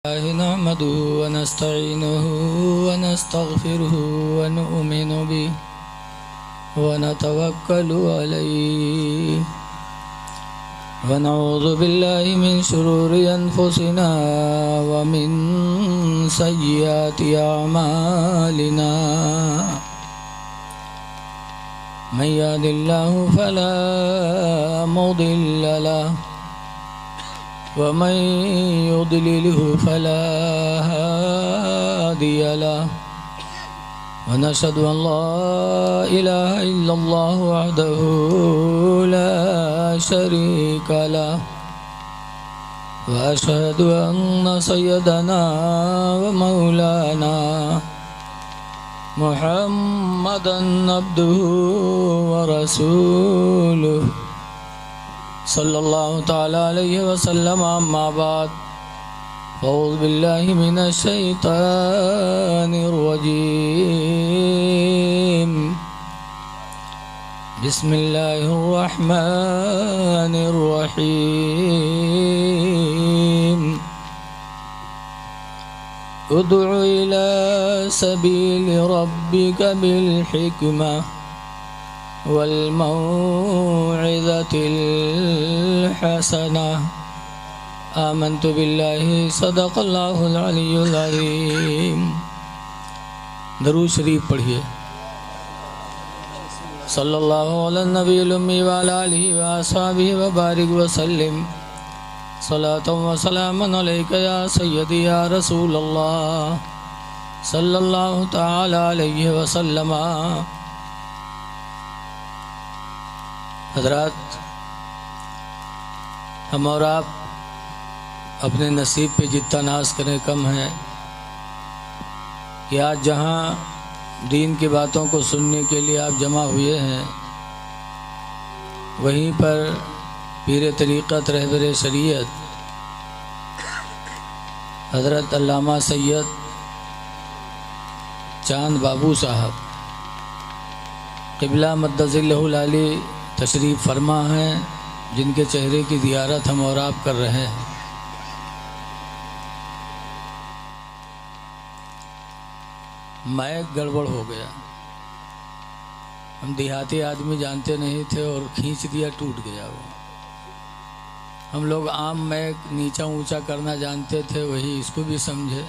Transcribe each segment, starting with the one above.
नहमदुहु वनस्तईनुहु वनस्तगफिरुहु वनुअमिनु बिहि वनतवक्कलु अलैहि वनऊज़ु बिल्लाहि मिन शुरूरि अनफुसिना व मिन सय्यिआति अअमालिना मन यहदिल्लाहु फला मुदिल्ल लहु वमन युद्लिलहु फला हादिय लहु वनशहदु अन ला इलाहा इल्लल्लाहु वहदहु ला शरीक लहु वअशहदु अन्न सय्यदना व मौलाना मुहम्मदन अब्दुहु व रसूलुहु सल्लल्लाहु ताला अलैहि वसल्लम अम्मा बाद अऊज़ु बिल्लाहि मिनश शैतानिर रजीम बिस्मिल्लाहिर रहमानिर रहीम उदउ इला सबीलि रब्बिका बिल हिकमह वल मौइज़तिल हसनह आमन्तु बिल्लाहि सदक़ल्लाहुल अलियुल अज़ीम। दरूद शरीफ पढ़िए। सल्लल्लाहु अला नबील उम्मी व अला आलिहि व अस्हाबिहि व बारिक व सल्लिम सलातन व सलामन अलैका या सय्यदी या रसूलल्लाह सल्लल्लाहु तआला अलैहि व सल्लम। हज़रात, हम और आप अपने नसीब पे जितना नाज करें कम है कि आज जहाँ दीन की बातों को सुनने के लिए आप जमा हुए हैं, वहीं पर पीर तरीक़त रहबर शरीयत हज़रत अल्लामा सैयद चांद बाबू साहब क़िबला मद्दज़िल्लहुल आली तशरीफ़ फरमा हैं, जिनके चेहरे की ज़ियारत हम और आप कर रहे हैं। माइक गड़बड़ हो गया, हम देहाती आदमी जानते नहीं थे और खींच दिया, टूट गया वो। हम लोग आम माइक नीचा ऊंचा करना जानते थे, वही इसको भी समझे।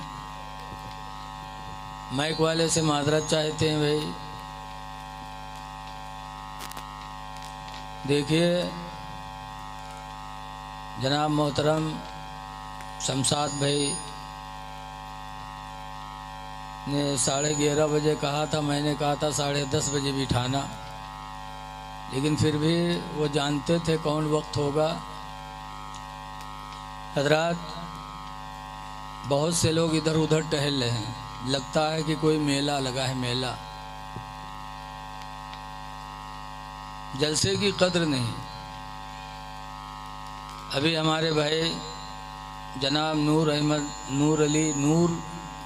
माइक वाले से माजरत चाहते हैं भाई। देखिए, जनाब मोहतरम शमशाद भाई ने 11:30 बजे कहा था, मैंने कहा था 10:30 बजे बिठाना, लेकिन फिर भी वो जानते थे कौन वक्त होगा। हजरात, बहुत से लोग इधर उधर टहल रहे हैं, लगता है कि कोई मेला लगा है, मेला। जलसे की कद्र नहीं। अभी हमारे भाई जनाब नूर अली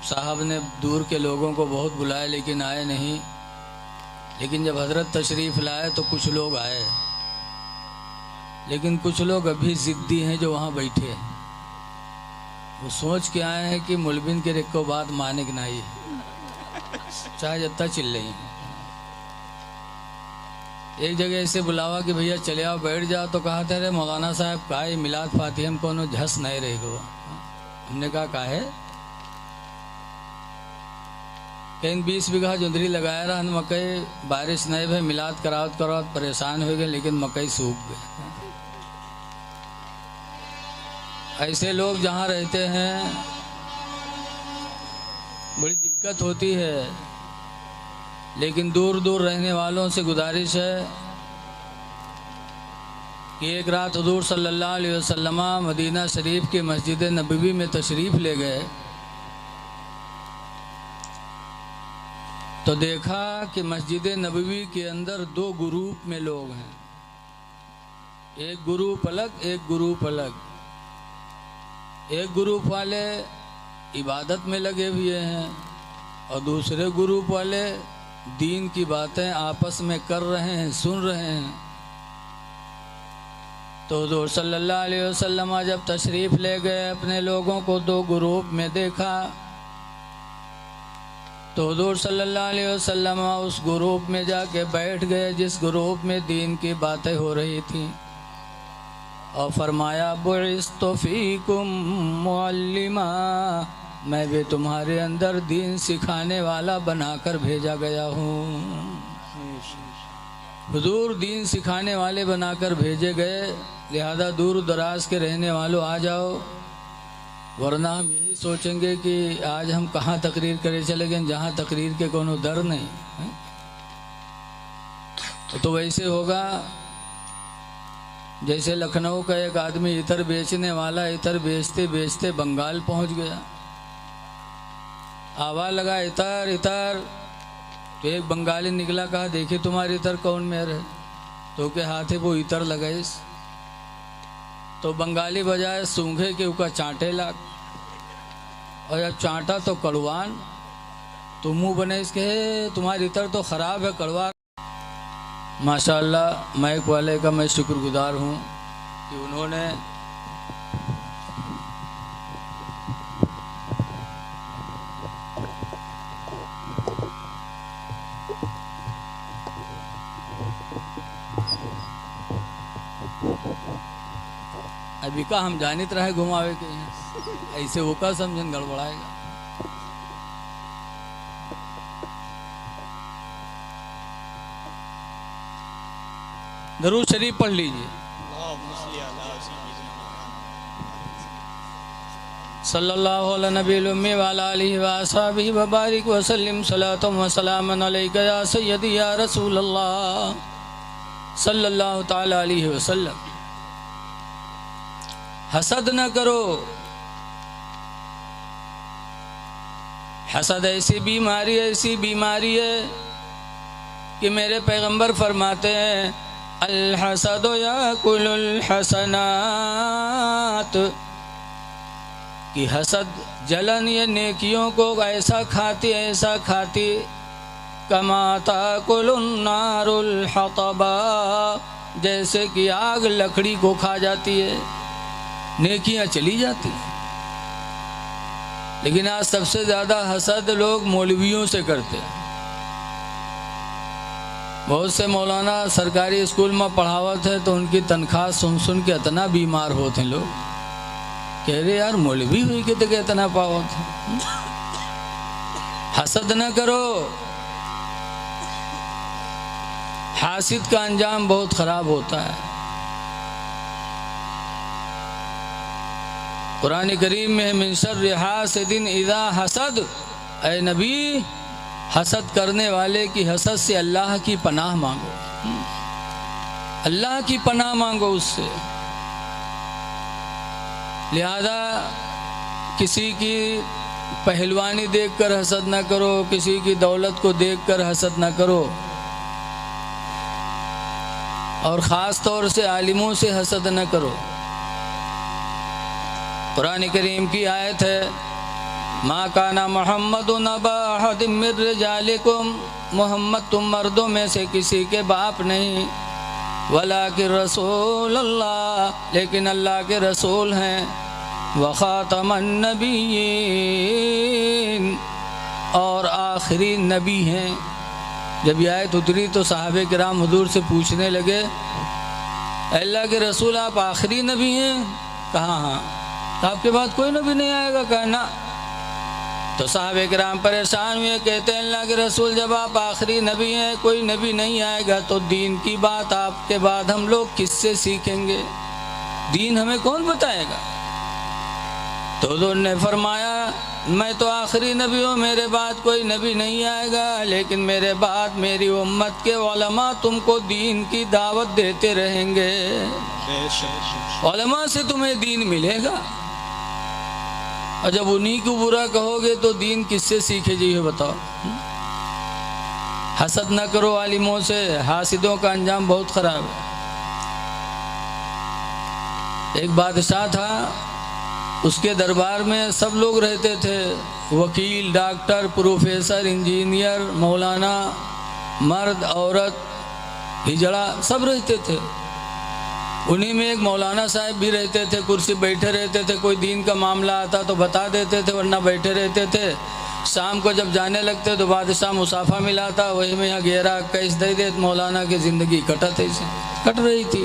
साहब ने दूर के लोगों को बहुत बुलाया, लेकिन आए नहीं। लेकिन जब हजरत तशरीफ़ लाए तो कुछ लोग आए, लेकिन कुछ लोग अभी ज़िद्दी हैं जो वहाँ बैठे हैं। वो सोच के आए हैं कि मुलबिन के रिक्को बात माने कि नहीं, चाहे जत्ता चिल रही हैं। एक जगह ऐसे बुलावा कि भैया चले आओ, बैठ जाओ, तो कहा था, अरे मौलाना साहब काहे मिलाद फातिहा हम कोनो झस नहीं रहेगा। हमने कहा काहे? कहीं 20 बीघा जुंदरी लगाया रहा मकई, बारिश नहीं भाई, मिलाद करावत करावत परेशान हो गए, लेकिन मकई सूख गए। ऐसे लोग जहाँ रहते हैं बड़ी दिक्कत होती है। लेकिन दूर दूर रहने वालों से गुजारिश है कि एक रात हुजूर सल्लल्लाहु अलैहि वसल्लम मदीना शरीफ के मस्जिद नबवी में तशरीफ़ ले गए, तो देखा कि मस्जिद नबवी के अंदर 2 ग्रुप में लोग हैं। एक ग्रुप अलग, एक ग्रुप अलग। एक ग्रुप वाले इबादत में लगे हुए हैं और दूसरे ग्रुप वाले दीन की बातें आपस में कर रहे हैं, सुन रहे हैं। तो हुज़ूर सल्लल्लाहु अलैहि वसल्लम जब तशरीफ़ ले गए, अपने लोगों को दो ग्रुप में देखा, तो हुज़ूर सल्लल्लाहु अलैहि वसल्लम उस ग्रुप में जाके बैठ गए जिस ग्रुप में दीन की बातें हो रही थी, और फरमाया बुइस्तु फ़ीकुम मुअल्लिमा, मैं भी तुम्हारे अंदर दीन सिखाने वाला बनाकर भेजा गया हूँ। हुजूर दीन सिखाने वाले बनाकर भेजे गए, लिहाजा दूर दराज के रहने वालों आ जाओ, वरना हम यही सोचेंगे कि आज हम कहाँ तकरीर करे चले गए, जहाँ तकरीर के कोनो दर नहीं है। तो वैसे होगा जैसे लखनऊ का एक आदमी इतर बेचने वाला इतर बेचते बेचते बंगाल पहुँच गया, आवाज़ लगा इतर इतर, तो एक बंगाली निकला, कहा देखिए तुम्हारे इतर कौन में है, तो के हाथ है वो इतर लगाइस, तो बंगाली बजाय सूंघे के ऊपर चांटे लाग, और जब चांटा तो कड़वान, तो मुंह बने इसके तुम्हारी इतर तो ख़राब है, कड़वा। माशाअल्लाह माइक वाले का मैं शुक्रगुजार हूँ कि उन्होंने अभी का हम जानित रहे घुमावे के यहाँ, ऐसे होकर समझन गड़बड़ाएगा। दरूद शरीफ पढ़ लीजिए। सल्लल्लाहु अलैहि नबील उम्मी व अला आलिहि व अस्हाबिहि व बारिक व सल्लिम सलातु व सलामन अलैका या सय्यदी या रसूल अल्लाह सल्लल्लाहु ताला अलैहि वसल्लम। हसद न करो, हसद ऐसी बीमारी है कि मेरे पैगंबर फरमाते हैं अल हसद याकुलुल हसनात, कि हसद जलन ये नेकियों को ऐसा खाती कमा ताकुलुन नारुल हतबा, जैसे कि आग लकड़ी को खा जाती है, नेकियां चली जाती हैं। लेकिन आज सबसे ज़्यादा हसद लोग मौलवियों से करते हैं। बहुत से मौलाना सरकारी स्कूल में पढ़ावत है तो उनकी तनख्वाह सुन सुन के इतना बीमार होते हैं लोग, कह रहे यार मौलवी हुई के तो इतना पावत है। हसद न करो, हासिद का अंजाम बहुत खराब होता है। कुरान करीम में मिन शर्रि हासिदिन इज़ा हसद, ऐ नबी हसद करने वाले की हसद से अल्लाह की पनाह मांगो, अल्लाह की पनाह मांगो उससे। लिहाजा किसी की पहलवानी देखकर हसद न करो, किसी की दौलत को देखकर हसद न करो, और ख़ास तौर से आलिमों से हसद न करो। कुरान करीम की आयत है मा काना मुहम्मदुन अबा अहदिम मिन रिजालिकुम, मोहम्मद तुम मर्दों में से किसी के बाप नहीं, वलाकिन रसूल अल्लाह, लेकिन अल्लाह के रसूल हैं, व खातमन नबिय्यीन, और आखिरी नबी हैं। जब ये आयत उतरी तो सहाबे किराम हुजूर से पूछने लगे अल्लाह के रसूल आप आखिरी नबी हैं? कहा हाँ। तो आपके बाद कोई नबी नहीं आएगा? कहना। तो सहाबे किराम परेशान हुए, कहते हैं अल्लाह के रसूल जब आप आखिरी नबी हैं, कोई नबी नहीं आएगा, तो दीन की बात आपके बाद हम लोग किससे सीखेंगे? दीन हमें कौन बताएगा? तो हुजूर ने फरमाया मैं तो आखिरी नबी हूँ, मेरे बाद कोई नबी नहीं आएगा, लेकिन मेरे बाद मेरी उम्मत के उलमा तुमको दीन की दावत देते रहेंगे, उलमा से तुम्हें दीन मिलेगा। और जब उन्हीं को बुरा कहोगे तो दीन किससे सीखे जी बताओ। हसद न करो आलिमों से, हासिदों का अंजाम बहुत खराब है। एक बादशाह था, उसके दरबार में सब लोग रहते थे, वकील, डॉक्टर, प्रोफेसर, इंजीनियर, मौलाना, मर्द, औरत, हिजड़ा, सब रहते थे। उन्हीं में एक मौलाना साहब भी रहते थे, कुर्सी बैठे रहते थे, कोई दीन का मामला आता तो बता देते थे, वरना बैठे रहते थे। शाम को जब जाने लगते तो बादशाह मुसाफा मिलाता, वही में यहाँ 11-21 दे दे, मौलाना की ज़िंदगी कट रही थी।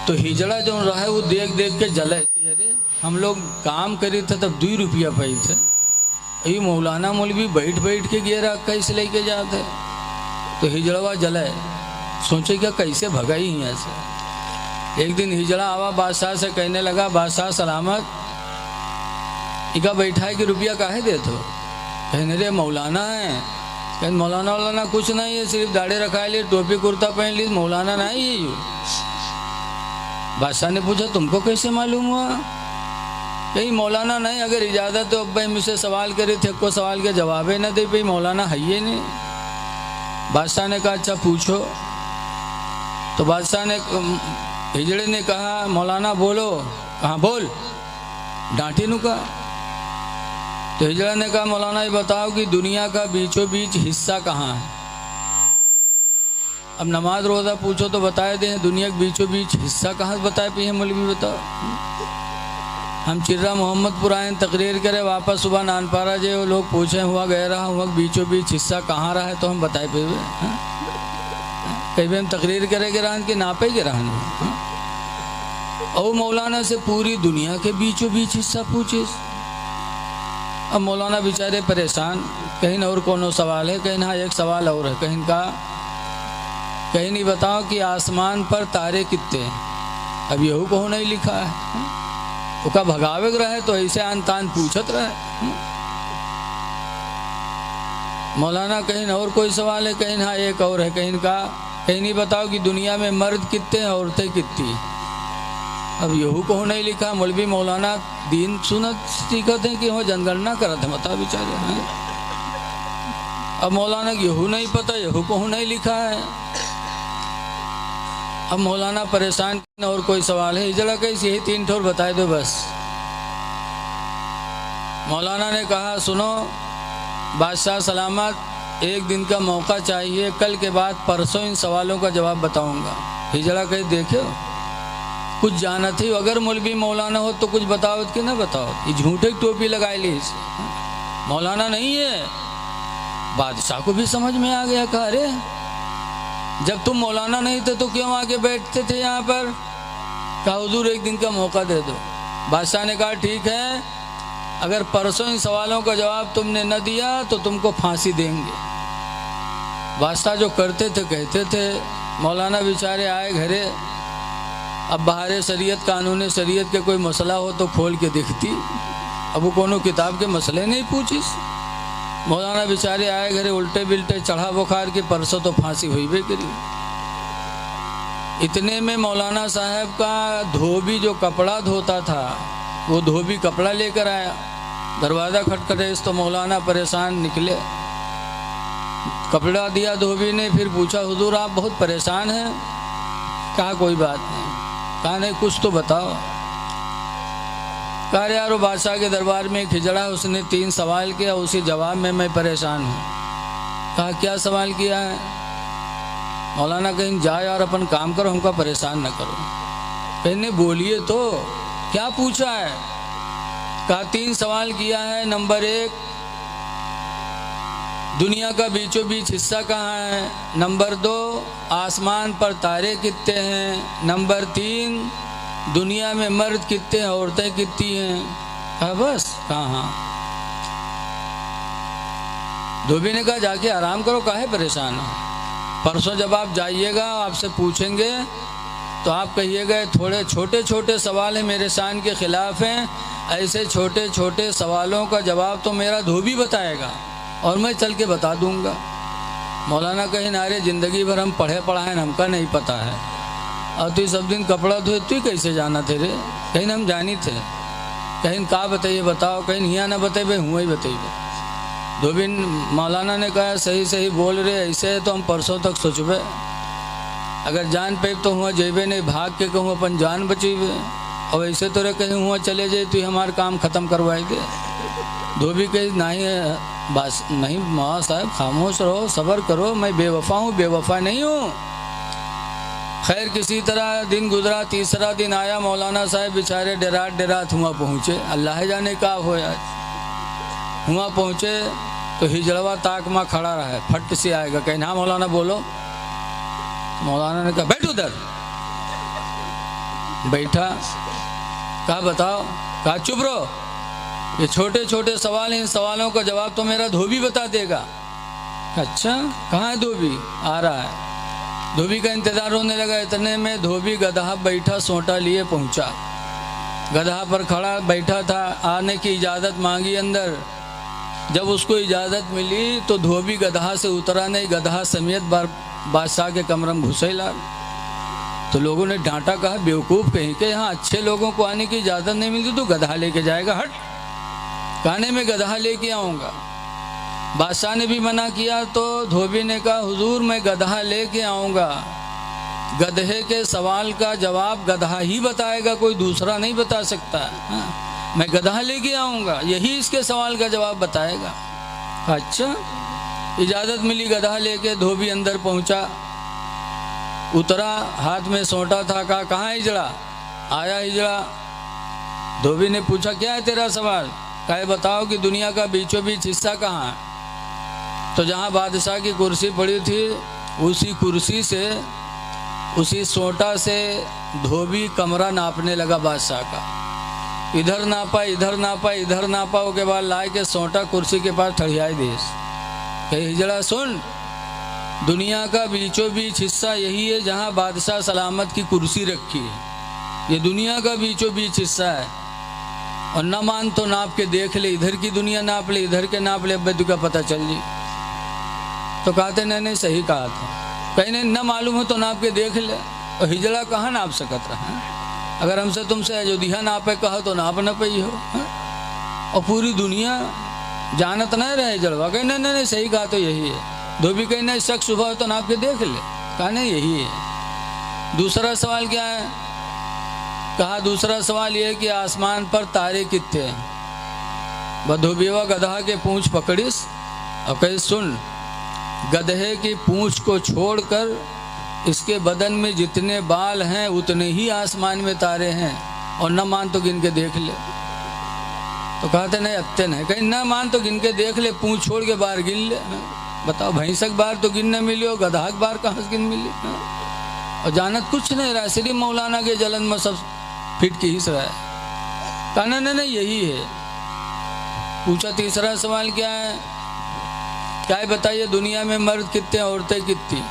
तो हिजड़ा जो रहा वो देख देख के जले, अरे हम लोग काम करे थे तब 2 रुपया पाई थे, ये मौलाना मौलवी बैठ बैठ के 11-21 लेके जाते। तो हिजड़वा जले, सोचे क्या कैसे भगाई यहाँ से। एक दिन हिजड़ा आवा बादशाह से, कहने लगा बादशाह सलामत, इका बैठा है कि रुपया काहे दे तो। कहने रे मौलाना है। कहने मौलाना वालाना कुछ नहीं है, सिर्फ दाढ़ी रखा ली, टोपी कुर्ता पहन ली, मौलाना नहीं है यू। बादशाह ने पूछा तुमको कैसे मालूम हुआ। कहीं मौलाना नहीं, अगर इजाज़त तो अब भाई मुझसे सवाल करे थे, को सवाल के जवाब न दे भाई, मौलाना है ही नहीं। बादशाह ने कहा अच्छा पूछो। तो बादशाह ने, हिजड़े ने कहा मौलाना बोलो। कहाँ बोल, डांटी नु का। तो हिजड़ा ने कहा मौलाना ये बताओ कि दुनिया का बीचों बीच हिस्सा कहाँ है। अब नमाज रोज़ा पूछो तो बताए दे, दुनिया के बीचों बीच हिस्सा कहाँ से बताए पे मौलवी बताओ। हम चिर्रा मोहम्मदपुर आए, तकरीर करे, वापस सुबह नानपारा जे वो लोग पूछे हुआ गए रहा हुआ बीचों बीच हिस्सा कहाँ रहा है, तो हम बताए पे कहीं भी हम तकरीर करेंगे रहन कि नापे के रहन। और मौलाना से पूरी दुनिया के बीचों बीच हिस्सा पूछे। अब मौलाना बेचारे परेशान, कहीं और कोनो सवाल है, कहीं हाँ एक सवाल और है, कहीं का कहीं नहीं बताओ कि आसमान पर तारे कितने हैं। अब यहू को नहीं लिखा है, उसका भगावे रहे तो ऐसे आन तान पूछत रहे। मौलाना कहीं और कोई सवाल है, कहीं हाँ एक और है, कहीं का कहीं नहीं बताओ कि दुनिया में मर्द कितने हैं, औरतें कितनी। अब यहू को नहीं लिखा। मौलवी मौलाना दीन सुनत सीखत हैं कि वो जनगणना करते हैं, बता बेचारे हैं। अब मौलाना यहू नहीं पता, यहू को नहीं लिखा है। अब मौलाना परेशान, और कोई सवाल है हिजड़ा कैसे, यही 3 ठोर बताए दो बस। मौलाना ने कहा सुनो बादशाह सलामत, एक दिन का मौका चाहिए, कल के बाद परसों इन सवालों का जवाब बताऊंगा। हिजड़ा कहे देखो कुछ जाना थी, अगर मौलवी मौलाना हो तो कुछ बताओ कि ना बताओ, ये झूठे टोपी लगाई ली, मौलाना नहीं है। बादशाह को भी समझ में आ गया, कहा अरे जब तुम मौलाना नहीं थे तो क्यों आके बैठते थे यहाँ पर। कहा हुजूर एक दिन का मौका दे दो। बादशाह ने कहा ठीक है, अगर परसों इन सवालों का जवाब तुमने न दिया तो तुमको फांसी देंगे। बादशाह जो करते थे कहते थे। मौलाना बेचारे आए घरे, अब बाहर शरीयत कानून शरीयत के कोई मसला हो तो खोल के दिखती, अब वो कोनो किताब के मसले नहीं पूछिस। मौलाना बेचारे आए घरे, उल्टे बिल्टे चढ़ा बुखार के, परसों तो फांसी हुई भी करी। इतने में मौलाना साहब का धोबी जो कपड़ा धोता था, वो धोबी कपड़ा लेकर आया। दरवाज़ा खटखटे तो मौलाना परेशान निकले, कपड़ा दिया धोबी ने। फिर पूछा हुजूर आप बहुत परेशान हैं। कहा कोई बात नहीं। कहा नहीं कुछ तो बताओ। कहा यार वो बादशाह के दरबार में एक हिजड़ा, उसने 3 सवाल किया, उसी जवाब में मैं परेशान हूँ। कहा क्या सवाल किया है। मौलाना कहीं जा यार अपन काम करो, हमको परेशान न करो। कहने बोलिए तो क्या पूछा है। कहा 3 सवाल किया है। नंबर 1 दुनिया का बीचों बीच हिस्सा कहाँ है। नंबर 2 आसमान पर तारे कितने हैं। नंबर 3 दुनिया में मर्द कितने हैं, औरतें कितनी हैं। हाँ बस। कहाँ। धोबी ने कहा जाके आराम करो, काहे परेशान हो। परसों जब आप जाइएगा आपसे पूछेंगे तो आप कहिएगा थोड़े छोटे छोटे सवाल हैं, मेरे शान के खिलाफ हैं। ऐसे छोटे छोटे सवालों का जवाब तो मेरा धोबी बताएगा और मैं चल के बता दूंगा। मौलाना कहीं नारे ज़िंदगी भर हम पढ़े पढ़ाए, हमका नहीं पता है। और तू सब दिन कपड़ा धोए, तू कैसे जाना थे रे। कहीं हम जानी थे, कहीं का बताइए बताओ, कहीं यहाँ ना बताइए हुआ ही बताइए। धोबी मौलाना ने कहा सही सही बोल रहे, ऐसे है तो हम परसों तक सोचबे, अगर जान पे तो हुआ जेबे नहीं, भाग के कहूँ अपन जान बचीबे, और ऐसे तो रे कहीं हुआ चले जाए तो हमारा काम ख़त्म करवाएंगे। धोबी कही नहीं है बस, नहीं माँ साहब खामोश रहो, सब्र करो, मैं बेवफा हूँ, बेवफा नहीं हूँ। खैर किसी तरह दिन गुजरा, तीसरा दिन आया, मौलाना साहब बेचारे डरात डरात हुआ पहुँचे। अल्लाह जाने का होया, हुआ पहुँचे तो हिजड़वा ताक में खड़ा रहा है, फट से आएगा, कहीं हाँ मौलाना बोलो। मौलाना ने कहा बैठ उधर। बैठा, कहा बताओ, कहा चुप रहो, ये छोटे छोटे सवाल हैं, इन सवालों का जवाब तो मेरा धोबी बता देगा। अच्छा कहाँ है धोबी? आ रहा है। धोबी का इंतजार होने लगा। इतने में धोबी गधा बैठा सोटा लिए पहुंचा। गधा पर खड़ा बैठा था, आने की इजाज़त मांगी अंदर। जब उसको इजाज़त मिली तो धोबी गधा से उतरा नहीं, गधा समेत बादशाह के कमरे में घुसे ला। तो लोगों ने डांटा, कहा बेवकूफ़ कहीं के, यहाँ अच्छे लोगों को आने की इजाज़त नहीं मिलती तो गधा लेके जाएगा, हट। कहने में गधा लेके आऊँगा। बादशाह ने भी मना किया तो धोबी ने कहा हुजूर मैं गधा लेके आऊँगा, गधे के सवाल का जवाब गधा ही बताएगा, कोई दूसरा नहीं बता सकता। हाँ, मैं गधा लेके आऊँगा, यही इसके सवाल का जवाब बताएगा। अच्छा, इजाज़त मिली, गधा लेके धोबी अंदर पहुँचा। उतरा, हाथ में सोटा था, कहा कहाँ हिजड़ा? आया हिजड़ा। धोबी ने पूछा क्या है तेरा सवाल? कहे बताओ कि दुनिया का बीचों बीच हिस्सा कहाँ है? तो जहाँ बादशाह की कुर्सी पड़ी थी उसी कुर्सी से, उसी सोटा से धोबी कमरा नापने लगा बादशाह का। इधर नापा, इधर नापा, इधर नापा, उसके बाद लाए के सोटा कुर्सी के पास ठड़ियाई देश। कहे हिजड़ा सुन, दुनिया का बीचों बीच हिस्सा यही है जहाँ बादशाह सलामत की कुर्सी रखी है। ये दुनिया का बीचों बीच हिस्सा है, और न मान तो नाप के देख ले, इधर की दुनिया नाप ले, इधर के नाप ले, अब तुझे पता चल जी। तो कहते नहीं सही कहा था। कहीं नहीं, न मालूम हो तो नाप के देख ले। और हिजड़ा कहाँ नाप सकत रहा? अगर हमसे तुमसे अयोध्या नापे कहा तो नाप न पई हो, और पूरी दुनिया जानत नहीं रहे हिजड़वा। कहीं नहीं सही कहा तो यही है। धोबी कहीं नहीं, शक सुबह हो तो नाप के देख ले। कहा नहीं यही है। दूसरा सवाल क्या है? कहा दूसरा सवाल ये है कि आसमान पर तारे कितने हैं? धोबीवा गधा के पूंछ पकड़िस और कही सुन, गधे की पूंछ को छोड़कर इसके बदन में जितने बाल हैं उतने ही आसमान में तारे हैं, और न मान तो गिन के देख ले। तो कहते नहीं अत्ते नहीं। कहीं न मान तो गिन के देख ले, पूंछ छोड़ के बाहर गिन ले। बताओ, भैंसक बार तो गिनने मिली हो, गधाक बार कहाँ से गिन मिली? और जानत कुछ नहीं रहा, सिर्फ मौलाना के जलन में सब फिट की हिस रहा है। कहना नहीं यही है। पूछा तीसरा सवाल क्या है? क्या है बताइए, दुनिया में मर्द कितने, औरतें कितनी?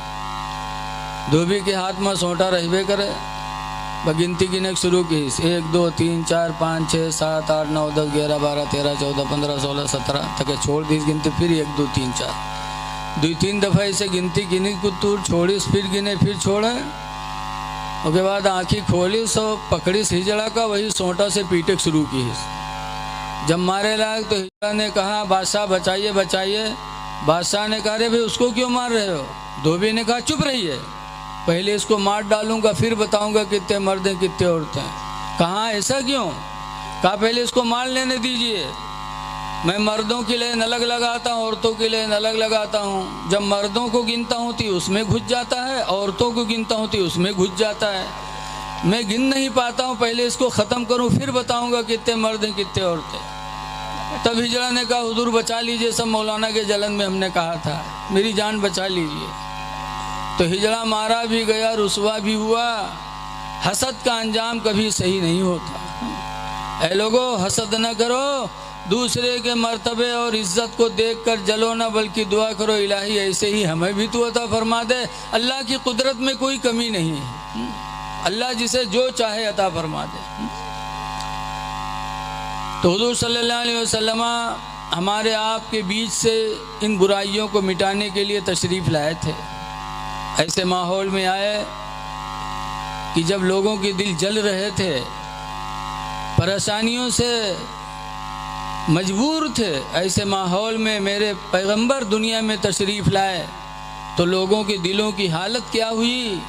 धोबी के हाथ में सोटा रहबे करे। गिनती गिने शुरू की, 1 2 3 4 5 6 7 8 9 10 11 12 13 14 15 16 17 तक छोड़ दी गिनती। फिर 1 2 3 4 2-3 दफ़ा ऐसे गिनती गिनी, कुतूर छोड़िस, फिर गिने, फिर छोड़े। उसके बाद आँखी खोली, सो पकड़ी हिजड़ा का, वही सोटा से पीटे शुरू की। जब मारे लायक तो हिजड़ा ने कहा बादशाह बचाइए बचाइए। बादशाह ने कहा रे भाई उसको क्यों मार रहे हो? धोबी ने कहा चुप रहिए, पहले इसको मार डालूंगा फिर बताऊंगा कितने मर्द हैं कितने औरतें हैं। कहाँ ऐसा क्यों? कहा पहले इसको मार लेने दीजिए, मैं मर्दों की लेन अलग लगाता हूँ, औरतों की लेन अलग लगाता हूँ। जब मर्दों को गिनता हूँ तो उसमें घुस जाता है, औरतों को गिनता हूँ तो उसमें घुस जाता है। मैं गिन नहीं पाता हूँ, पहले इसको ख़त्म करूँ फिर बताऊँगा कितने मर्द हैं कितने औरतें। तब हिजड़ा ने कहा हुजूर बचा लीजिए, सब मौलाना के जलन में हमने कहा था, मेरी जान बचा लीजिए। तो हिजड़ा मारा भी गया, रुसवा भी हुआ। हसद का अंजाम कभी सही नहीं होता। ऐ लोगों, हसद न करो, दूसरे के मर्तबे और इज्जत को देखकर जलो ना, बल्कि दुआ करो इलाही ऐसे ही हमें भी तू अता फरमा दे। अल्लाह की कुदरत में कोई कमी नहीं है, अल्लाह जिसे जो चाहे अता फरमा दे। तो हुजूर सल्लल्लाहु अलैहि वसल्लम हमारे आपके बीच से इन बुराइयों को मिटाने के लिए तशरीफ़ लाए थे। ऐसे माहौल में आए कि जब लोगों के दिल जल रहे थे, परेशानियों से मजबूर थे, ऐसे माहौल में मेरे पैगंबर दुनिया में तशरीफ़ लाए तो लोगों के दिलों की हालत क्या हुई?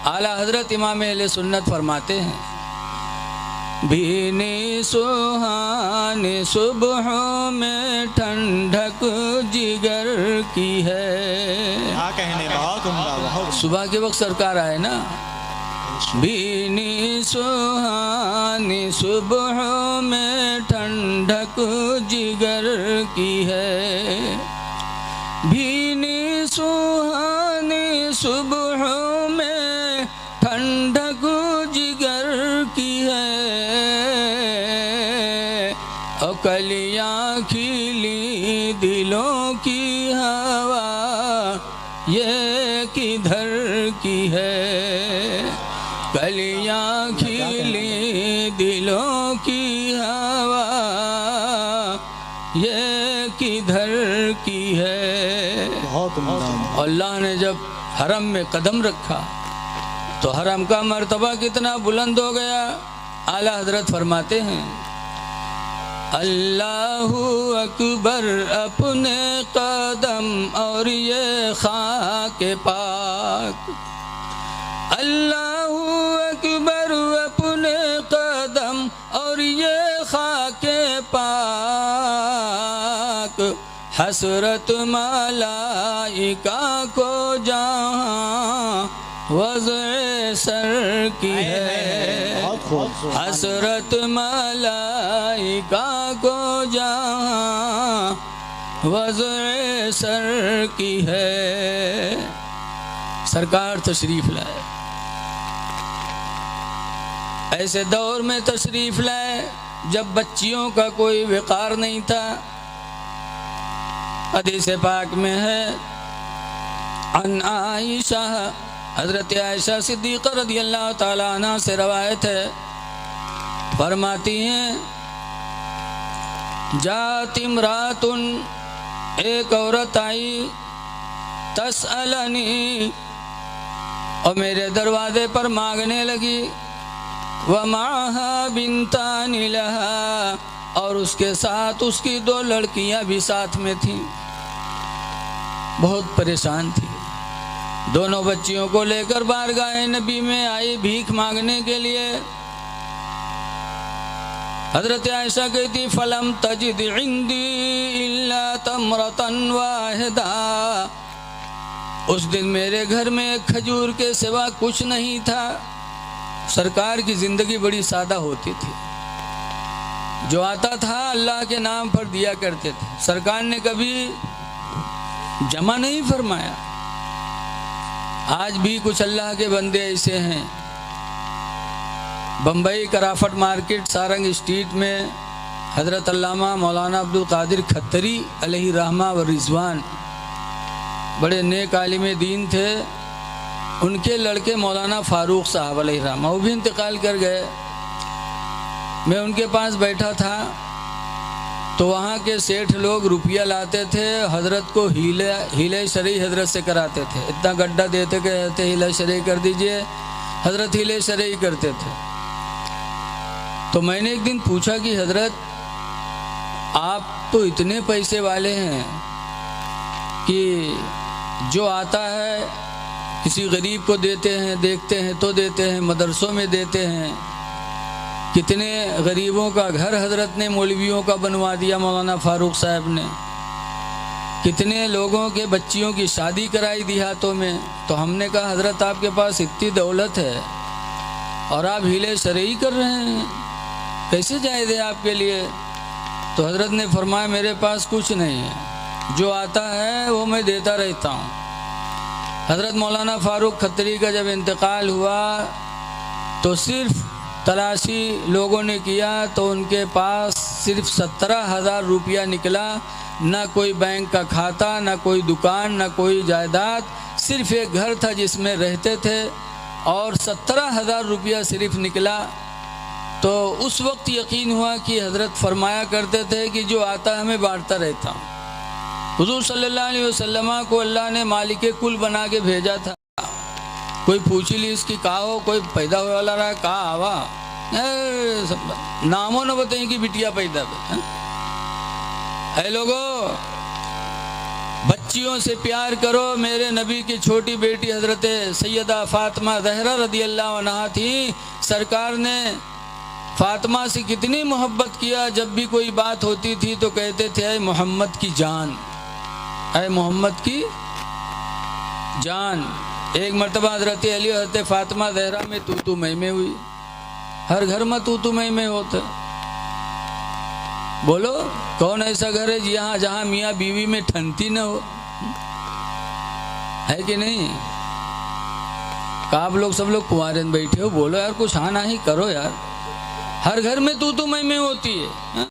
आला हज़रत इमाम अहले सुन्नत फरमाते हैं, भीनी सुहाने सुबहों में ठंडक जिगर की है। क्या कहने, बहुत उम्दा, बहुत। सुबह के वक्त सरकार आए ना, भीनी सुहानी सुबह में ठंडक जिगर की है, भीनी सुहानी सुबह में ठंडक जिगर की है, और कलियाँ खिली दिलों की हवा ये किधर की है, कलियाँ खिली दिलों की हवा ये किधर की है। अल्लाह ने जब हरम में कदम रखा तो हरम का मर्तबा कितना बुलंद हो गया। आला हजरत फरमाते हैं, अल्लाहु अकबर अपने कदम और ये खाके पाक, अल्लाहु अकबर अपने कदम और ये खाके पाक, हसरत मलाइका को जहाँ वज़े सर की है, हसरत मलाइका को जहाँ वज़े सर की है। सरकार तशरीफ लाए, ऐसे दौर में तशरीफ लाए जब बच्चियों का कोई विकार नहीं था। हदीस पाक में है, अन आयशा, हजरत आयशा सिद्दीक़ा रज़ियल्लाहु ताला अन्हा से रवायत है, फरमाती हैं, जात इमरातुन, एक औरत आई, तसअलनी, और मेरे दरवाजे पर मांगने लगी, व माहा बिनतानि लहा, और उसके साथ उसकी 2 लड़कियां भी साथ में थीं। बहुत परेशान थी, दोनों बच्चियों को लेकर बारगाह नबी में आई भीख मांगने के लिए। हजरत आयशा कहती, फलम तजिद इंदी इल्ला तमरतन वाहिदा, उस दिन मेरे घर में एक खजूर के सिवा कुछ नहीं था। सरकार की जिंदगी बड़ी सादा होती थी, जो आता था अल्लाह के नाम पर दिया करते थे। सरकार ने कभी जमा नहीं फरमाया। आज भी कुछ अल्लाह के बंदे ऐसे हैं। Bombay craft market Sarang street में हज़रत अल्लामा मौलाना अब्दुल कादिर खत्तरी अलैहि रहमा व रिजवान बड़े नेक आलिम दीन थे। उनके लड़के मौलाना फ़ारूक साहब अलैहि रहमा, वो भी इंतकाल कर गए। मैं उनके पास बैठा था तो वहाँ के सेठ लोग रुपया लाते थे, हजरत को हीले शरई हजरत से कराते थे। इतना गड्ढा देते कहते हीला शरई कर दीजिए, हजरत हीले शरई करते थे। तो मैंने एक दिन पूछा कि हजरत आप तो इतने पैसे वाले हैं कि जो आता है किसी गरीब को देते हैं, देखते हैं तो देते हैं, मदरसों में देते हैं। कितने गरीबों का घर हजरत ने मौलवियों का बनवा दिया, मौलाना फ़ारूक साहब ने। कितने लोगों के बच्चियों की शादी कराई देहातों में। तो हमने कहा हजरत आपके पास इतनी दौलत है और आप हीले शरई कर रहे हैं, कैसे जायज़ है आपके लिए? तो हजरत ने फरमाया मेरे पास कुछ नहीं है, जो आता है वो मैं देता रहता हूँ। हजरत मौलाना फ़ारूक खत्तरी का जब इंतकाल हुआ तो सिर्फ तलाशी लोगों ने किया तो उनके पास सिर्फ 17,000 रुपया निकला। ना कोई बैंक का खाता, ना कोई दुकान, ना कोई जायदाद, सिर्फ एक घर था जिसमें रहते थे और 17,000 रुपया सिर्फ निकला। तो उस वक्त यकीन हुआ कि हज़रत फरमाया करते थे कि जो आता है मैं बांटता रहता हूँ। हुज़ूर सल्लल्लाहु अलैहि वसल्लम को अल्लाह ने मालिके कुल बना के भेजा था। कोई पूछी ली इसकी कहा हो, कोई पैदा हो वाला रहा कहा आवा, नामों न बताए कि बिटिया पैदा है। लोगों, बच्चियों से प्यार करो। मेरे नबी की छोटी बेटी हजरत सैयदा फ़ातिमा ज़हरा रज़ियल्लाहु अन्हा थी। सरकार ने फ़ातिमा से कितनी मोहब्बत किया। जब भी कोई बात होती थी तो कहते थे ऐ मोहम्मद की जान, ऐ मोहम्मद की जान। एक मर्तबा हजरत अली और हजरत फातिमा ज़हरा में तू मैं में हुई। हर घर में तू मैं में होता। बोलो कौन ऐसा घर है यहाँ जहाँ मियाँ बीवी में ठनती न हो? है कि नहीं? आप लोग सब लोग कुंवारे में बैठे हो, बोलो यार कुछ हाँ ना ही करो यार। हर घर में तू मैं में होती है।